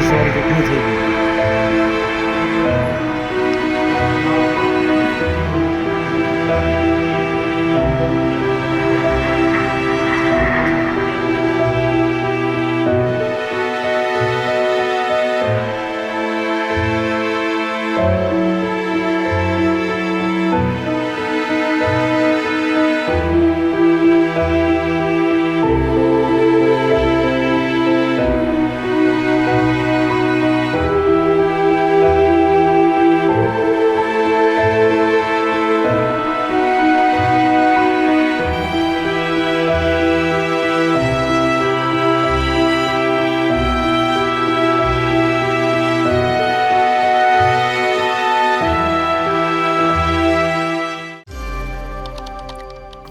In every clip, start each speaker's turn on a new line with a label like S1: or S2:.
S1: સવારે ઘટના થઈ ગઈ.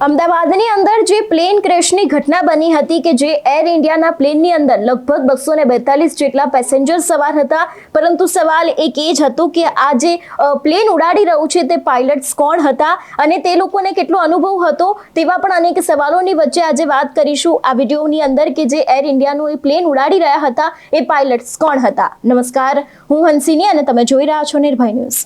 S2: અમદાવાદની અંદર જે પ્લેન ક્રેશની ઘટના બની હતી કે જે એર ઇન્ડિયાના પ્લેનની અંદર લગભગ 242 જેટલા પેસેન્જર સવાર હતા, પરંતુ સવાલ એક એ જ હતો કે આ જે પ્લેન ઉડાડી રહ્યું છે તે પાયલટ્સ કોણ હતા અને તે લોકોને કેટલો અનુભવ હતો, તેવા પણ અનેક સવાલોની વચ્ચે આજે વાત કરીશું આ વિડીયોની અંદર કે જે એર ઇન્ડિયાનું એ પ્લેન ઉડાડી રહ્યા હતા એ પાયલટ્સ કોણ હતા. નમસ્કાર, હું હંસિની અને તમે જોઈ રહ્યા છો નિર્ભય ન્યૂઝ.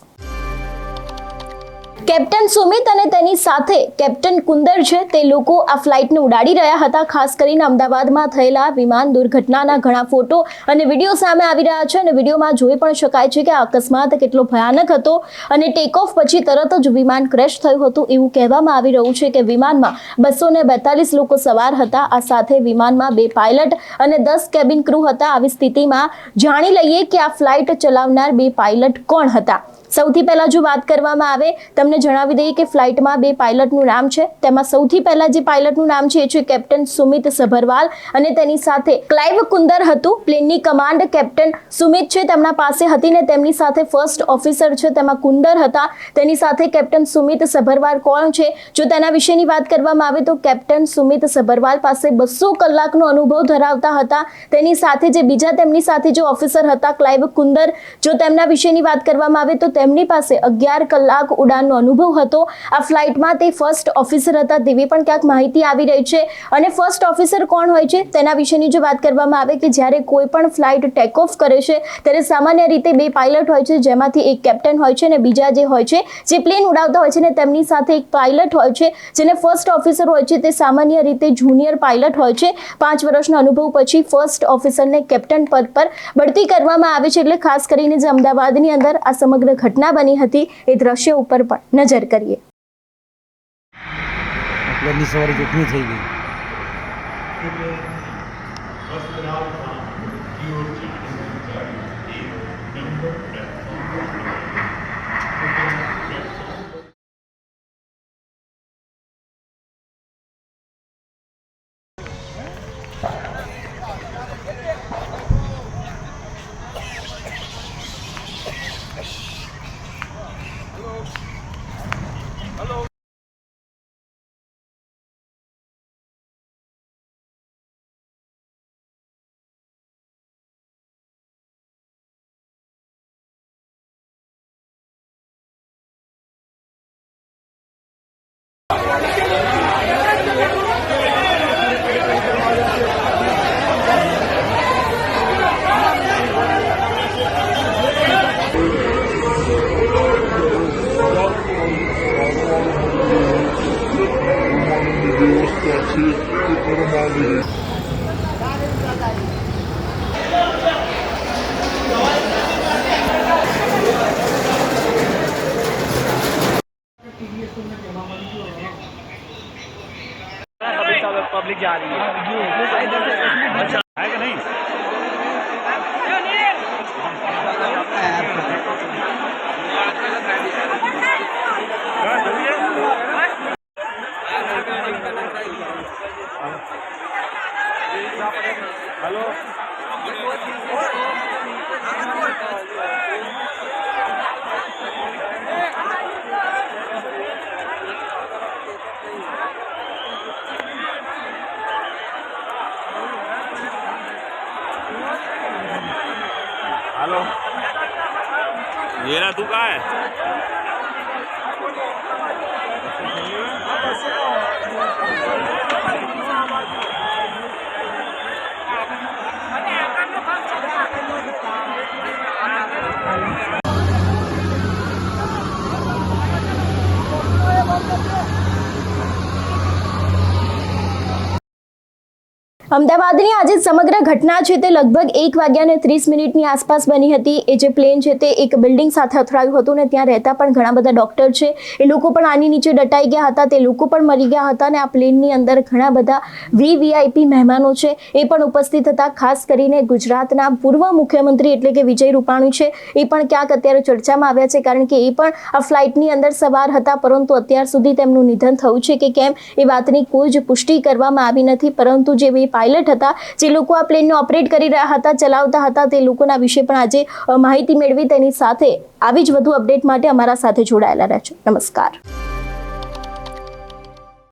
S2: કેપ્ટન સુમિત અને તેની સાથે કેપ્ટન કુંદર છે તે લોકો આ ફ્લાઇટને ઉડાડી રહ્યા હતા. ખાસ કરીને અમદાવાદમાં થયેલા વિમાન દુર્ઘટનાના ઘણા ફોટો અને વિડીયો સામે આવી રહ્યા છે અને વિડીયોમાં જોઈ પણ શકાય છે કે આ અકસ્માત કેટલો ભયાનક હતો અને ટેક ઓફ પછી તરત જ વિમાન ક્રેશ થયું હતું એવું કહેવામાં આવી રહ્યું છે કે વિમાનમાં 242 લોકો સવાર હતા. આ સાથે વિમાનમાં 2 પાયલટ અને 10 કેબિન ક્રૂ હતા. આવી સ્થિતિમાં જાણી લઈએ કે આ ફ્લાઇટ ચલાવનાર 2 પાયલટ કોણ હતા. સૌથી પહેલા જો વાત કરવામાં આવે, તમને જણાવી દઈએ કે ફ્લાઇટમાં 2 પાયલટનું નામ છે. તેમાં સૌથી પહેલા જે પાયલટનું નામ છે એ છે કેપ્ટન સુમિત સભરવાલ અને તેની સાથે ક્લાઇવ કુંદર હતું. પ્લેનની કમાન્ડ કેપ્ટન સુમિત છે તેમના પાસે હતી ને તેમની સાથે ફર્સ્ટ ઓફિસર છે તેમાં કુંદર હતા. તેની સાથે કેપ્ટન સુમિત સભરવાલ કોણ છે, જો તેના વિશેની વાત કરવામાં આવે તો કેપ્ટન સુમિત સભરવાલ પાસે 200 કલાકનો અનુભવ ધરાવતા હતા. તેની સાથે જે બીજા તેમની સાથે જે ઓફિસર હતા ક્લાઇવ કુંદર, જો તેમના વિશેની વાત કરવામાં આવે તો તેમની પાસે 11 કલાક ઉડાનનો અનુભવ હતો. આ ફ્લાઇટમાં તે ફર્સ્ટ ઓફિસર હતા તેવી પણ ક્યાંક માહિતી આવી રહી છે. અને ફર્સ્ટ ઓફિસર કોણ હોય છે તેના વિશેની જો વાત કરવામાં આવે કે જ્યારે કોઈ પણ ફ્લાઇટ ટેક ઓફ કરે છે ત્યારે સામાન્ય રીતે 2 પાયલટ હોય છે, જેમાંથી એક કેપ્ટન હોય છે અને બીજા જે હોય છે જે પ્લેન ઉડાવતા હોય છે ને તેમની સાથે એક પાયલટ હોય છે જેને ફર્સ્ટ ઓફિસર હોય છે. તે સામાન્ય રીતે જુનિયર પાયલટ હોય છે. 5 વર્ષના અનુભવ પછી ફર્સ્ટ ઓફિસરને કેપ્ટન પદ પર બઢતી કરવામાં આવે છે. એટલે ખાસ કરીને જે અમદાવાદની અંદર આ સમગ્ર ઘટના બની હતી એ દ્રશ્ય ઉપર પણ નજર કરીએ.
S1: પ્લેનની સવારે ઘટના થઈ ગઈ.
S3: पब्लिक जा रही है, अच्छा है कि नहीं? हेलो हेलो ये ना तू कहाँ है?
S2: અમદાવાદની આજે સમગ્ર ઘટના છે તે લગભગ 1:30 આસપાસ બની હતી. એ જે પ્લેન છે તે એક બિલ્ડિંગ સાથે અથડાયું હતું ને ત્યાં રહેતા પણ ઘણા બધા ડોક્ટર છે એ લોકો પણ આની નીચે દટાઈ ગયા હતા, તે લોકો પણ મરી ગયા હતા અને આ પ્લેનની અંદર ઘણા બધા વીવીઆઈપી મહેમાનો છે એ પણ ઉપસ્થિત હતા. ખાસ કરીને ગુજરાતના પૂર્વ મુખ્યમંત્રી એટલે કે વિજય રૂપાણી છે એ પણ ક્યાંક અત્યારે ચર્ચામાં આવ્યા છે, કારણ કે એ પણ આ ફ્લાઇટની અંદર સવાર હતા, પરંતુ અત્યાર સુધી તેમનું નિધન થયું છે કે કેમ એ વાતની કોઈ જ પુષ્ટિ કરવામાં આવી નથી. પરંતુ જે પાયલટ હતા, જે લોકો આ પ્લેનને ઓપરેટ કરી રહ્યા હતા, ચલાવતા હતા, તે લોકોના વિશે પણ આજે માહિતી મેળવી. તેની સાથે આવી જ વધુ અપડેટ માટે અમારા સાથે જોડાયેલા રહેજો. નમસ્કાર.